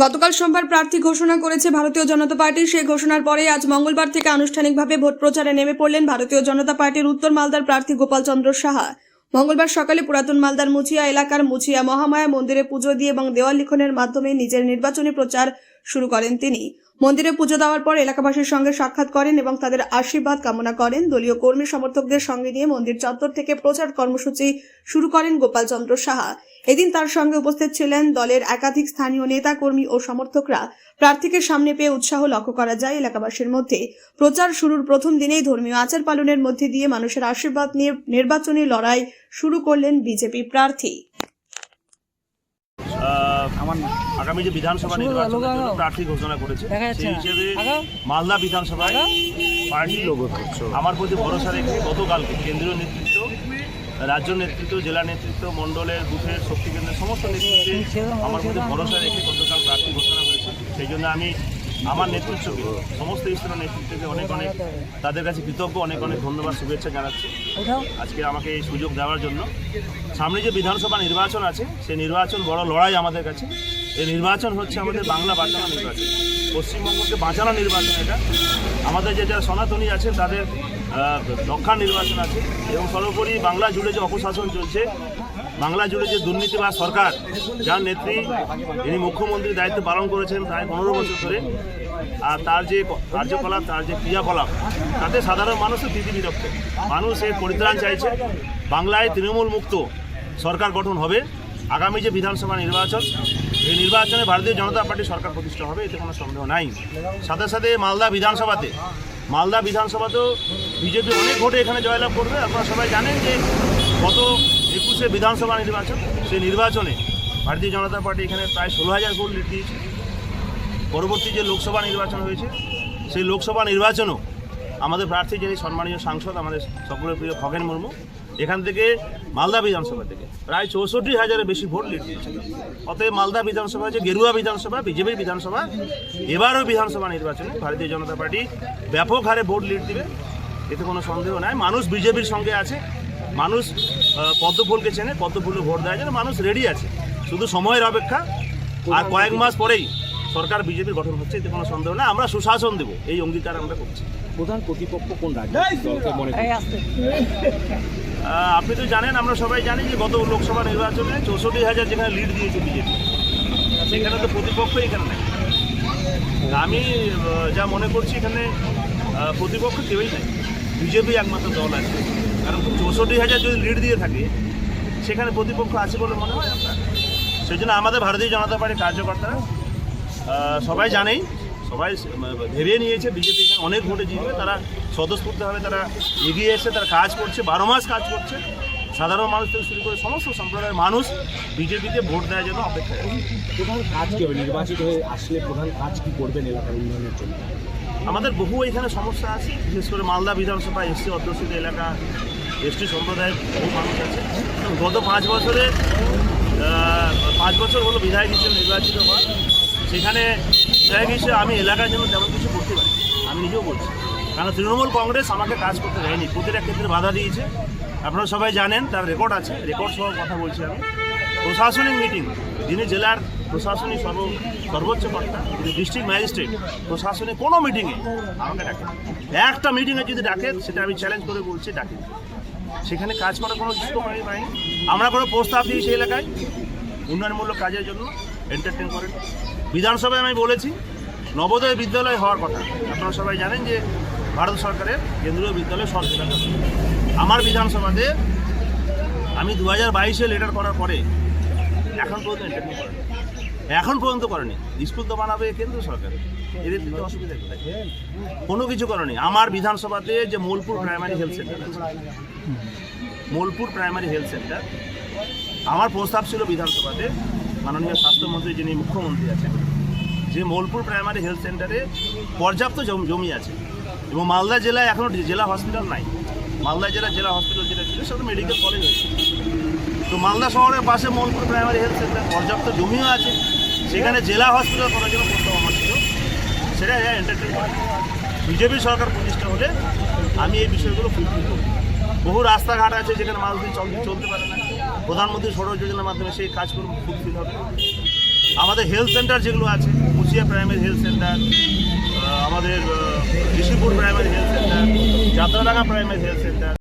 গতকাল সোমবার প্রার্থী ঘোষণা করেছে ভারতীয় জনতা পার্টি। সেই ঘোষণার পরে আজ মঙ্গলবার থেকে আনুষ্ঠানিকভাবে ভোট প্রচারে নেমে পড়লেন ভারতীয় জনতা পার্টির উত্তর মালদার প্রার্থী গোপাল চন্দ্র সাহা। মঙ্গলবার সকালে পুরাতন মালদার মুচিয়া এলাকার মুচিয়া মহামায়া মন্দিরে পুজো দিয়ে এবং দেওয়াল লিখনের মাধ্যমে নিজের নির্বাচনী প্রচার শুরু করেন তিনি। মন্দিরে পুজো দেওয়ার পর এলাকাবাসীর সঙ্গে সাক্ষাৎ করেন এবং তাদের আশীর্বাদ কামনা করেন। দলীয় কর্মী সমর্থকদের সঙ্গে নিয়ে মন্দির চত্বর থেকে প্রচার কর্মসূচি শুরু করেন গোপাল চন্দ্র সাহা। এদিন তার সঙ্গে উপস্থিত ছিলেন দলের একাধিক স্থানীয় নেতা কর্মী ও সমর্থকরা। প্রার্থীকে সামনে পেয়ে উৎসাহ লক্ষ্য করা যায় এলাকাবাসীর মধ্যে। প্রচার শুরুর প্রথম দিনেই ধর্মীয় আচার পালনের মধ্যে দিয়ে মানুষের আশীর্বাদ নিয়ে নির্বাচনী লড়াই শুরু করলেন বিজেপি প্রার্থী। আগামী যে বিধানসভা নির্বাচনের জন্য প্রার্থী ঘোষণা করেছে, সেই হিসেবে মালদা বিধানসভায় পার্টি আমার প্রতি ভরসা রেখে গতকালকে কেন্দ্রীয় নেতৃত্ব, রাজ্য নেতৃত্ব, জেলা নেতৃত্ব, মণ্ডলের, বুথের, শক্তি কেন্দ্রের সমস্ত নেতৃত্বে আমার প্রতি ভরসা রেখে গতকাল প্রার্থী ঘোষণা হয়েছে। সেই জন্য আমি আমার নেতৃত্বকে, সমস্ত স্তরের নেতৃত্বকে অনেক তাদের কাছে কৃতজ্ঞ, অনেক ধন্যবাদ, শুভেচ্ছা জানাচ্ছি আজকে আমাকে এই সুযোগ দেওয়ার জন্য। সামনে যে বিধানসভা নির্বাচন আছে, সেই নির্বাচন বড় লড়াই আমাদের কাছে। এই নির্বাচন হচ্ছে আমাদের বাংলা বাঁচানো নির্বাচন, পশ্চিমবঙ্গকে বাঁচানো নির্বাচন। এটা আমাদের যে যারা সনাতনী আছে তাদের রক্ষার নির্বাচন আছে, এবং সর্বোপরি বাংলা জুড়ে যে অপশাসন চলছে, বাংলা জুড়ে যে দুর্নীতিবাজ সরকার, যার নেত্রী যিনি মুখ্যমন্ত্রী দায়িত্ব পালন করেছেন প্রায় 15 বছর ধরে, আর তার যে কার্যকলাপ, তার যে ক্রিয়াকলাপ, তাতে সাধারণ মানুষের ভীতি বিরক্ত। মানুষ এর পরিত্রাণ চাইছে। বাংলায় তৃণমূল মুক্ত সরকার গঠন হবে। আগামী যে বিধানসভা নির্বাচন, এই নির্বাচনে ভারতীয় জনতা পার্টি সরকার প্রতিষ্ঠা হবে, এতে কোনো সন্দেহ নাই। সাথে সাথে মালদা বিধানসভাতেও বিজেপি অনেক ভোটে এখানে জয়লাভ করবে। আপনারা সবাই জানেন যে গত 21শে বিধানসভা নির্বাচন, সেই নির্বাচনে ভারতীয় জনতা পার্টি এখানে প্রায় 16,000 ভোট লিড দিয়েছে। পরবর্তী যে লোকসভা নির্বাচন হয়েছে, সেই লোকসভা নির্বাচনও আমাদের প্রার্থী যিনি সম্মানীয় সাংসদ, আমাদের সকলের প্রিয় খগেন মুর্মু, এখান থেকে মালদা বিধানসভা থেকে প্রায় 64,000-এর বেশি ভোট লিড দিয়েছে। অতএব মালদা বিধানসভা যে গেরুয়া বিধানসভা, বিজেপির বিধানসভা, এবারও বিধানসভা নির্বাচনে ভারতীয় জনতা পার্টি ব্যাপক হারে ভোট লিড দিবে, এতে কোনো সন্দেহ নাই। মানুষ বিজেপির সঙ্গে আছে, মানুষ পদ্মফুলকে চেনে, পদ্মফুলে ভোট দেওয়ার জন্য মানুষ রেডি আছে। শুধু সময়ের অপেক্ষা, আর কয়েক মাস পরেই সরকার বিজেপির গঠন হচ্ছে, এতে কোনো সন্দেহ না। আমরা সুশাসন দেব, এই অঙ্গীকার আমরা করছি। প্রধান প্রতিপক্ষ কোন রাজনৈতিক দলকে মনে করেন? আপনি তো জানেন, আমরা সবাই জানি যে গত লোকসভা নির্বাচনে 64,000 যেখানে লিড দিয়েছে বিজেপি, সেখানে তো প্রতিপক্ষ এখানে নেই। আমি যা মনে করছি, এখানে প্রতিপক্ষ কেউই নেই, বিজেপি একমাত্র দল আছে। কারণ 64,000 যদি লিড দিয়ে থাকে, সেখানে প্রতিপক্ষ আছে বলে মনে হয় আপনার। সেই জন্য আমাদের ভারতীয় জনতা পার্টির কার্যকর্তারা সবাই জানেই, সবাই ভেবে নিয়েছে বিজেপি এখানে অনেক ভোটে জিতবে। তারা স্বতঃস্ফূর্তভাবে তারা এগিয়ে এসে তারা কাজ করছে, 12 মাস কাজ করছে। সাধারণ মানুষ থেকে শুরু করে সমস্ত সম্প্রদায়ের মানুষ বিজেপিকে ভোট দেওয়ার জন্য অপেক্ষা করছে। প্রধান কাজ কি হবে? নির্বাচিত হয়ে আসলে প্রধান কাজ কি করবেন এলাকার উন্নয়নের জন্য? আমাদের বহু এখানে সমস্যা আছে, বিশেষ করে মালদা বিধানসভা এসসি অধ্যুষিত এলাকা, এসটি সম্প্রদায়ের বহু মানুষ আছে। গত 5 বছর হলো বিধায়ক হিসেবে নির্বাচিত হওয়া। সেখানে বিধায়ক হিসেবে আমি এলাকার জন্য তেমন কিছু করতে পারি, আমি নিজেও বলছি। কারণ তৃণমূল কংগ্রেস আমাকে কাজ করতে দেয়নি, প্রতিটা ক্ষেত্রে বাধা দিয়েছে। আপনারা সবাই জানেন, তার রেকর্ড আছে, রেকর্ড সহ কথা বলছি আমি। প্রশাসনিক মিটিং, যিনি জেলার প্রশাসনিক সর্বোচ্চ কর্তা, যিনি ডিস্ট্রিক্ট ম্যাজিস্ট্রেট, প্রশাসনিক কোনো মিটিংয়ে আমাকে ডাকে। একটা মিটিংয়ে যদি ডাকে, সেটা আমি চ্যালেঞ্জ করে বলছি ডাকে। সেখানে কাজ করার কোনো সুযোগ পাইনি। আমরা কোনো প্রস্তাব দিই সেই এলাকায় উন্নয়নমূলক কাজের জন্য, এন্টারটেন করেন। বিধানসভায় আমি বলেছি নবোদয় বিদ্যালয় হওয়ার কথা। আপনারা সবাই জানেন যে ভারত সরকারের কেন্দ্রীয় বিদ্যালয় সরকার। আমার বিধানসভাতে আমি 2022-এ লেটার করার পরে এখন পর্যন্ত এন্টারটেন করেনি, এখন পর্যন্ত করেনি। স্কুল তো বানাবে কেন্দ্র সরকার, এদের দিতে অসুবিধা কোথায়? কোনো কিছু করেনি। আমার বিধানসভাতে যে মোলপুর প্রাইমারি হেলথ সেন্টার আছে, মোলপুর প্রাইমারি হেলথ সেন্টার, আমার প্রস্তাব ছিল বিধানসভাতে, মাননীয় স্বাস্থ্যমন্ত্রী যিনি মুখ্যমন্ত্রী আছেন, যে মোলপুর প্রাইমারি হেলথ সেন্টারে পর্যাপ্ত জমি আছে, এবং মালদা জেলায় এখনও জেলা হসপিটাল নাই। মালদা জেলা হসপিটাল যেটা ছিল সেটা মেডিকেল কলেজ হয়েছে। তো মালদা শহরের পাশে মোলপুর প্রাইমারি হেলথ সেন্টার, পর্যাপ্ত জমিও আছে, সেখানে জেলা হসপিটাল করার জন্য প্রস্তাব আমার ছিল। সেটা এন্টারটেন করে। বিজেপি সরকার প্রতিষ্ঠা হলে আমি এই বিষয়গুলো ফুলফিল করব। বহু রাস্তাঘাট আছে যেখানে মানুষজন চলতে পারে না, প্রধানমন্ত্রী সড়ক যোজনার মাধ্যমে সেই কাজগুলো ফুলফিল হবে। আমাদের হেলথ সেন্টার যেগুলো আছে, মুচিয়া প্রাইমারি হেলথ সেন্টার, আমাদের Rishipur primary health centre, Jatradanga primary health centre,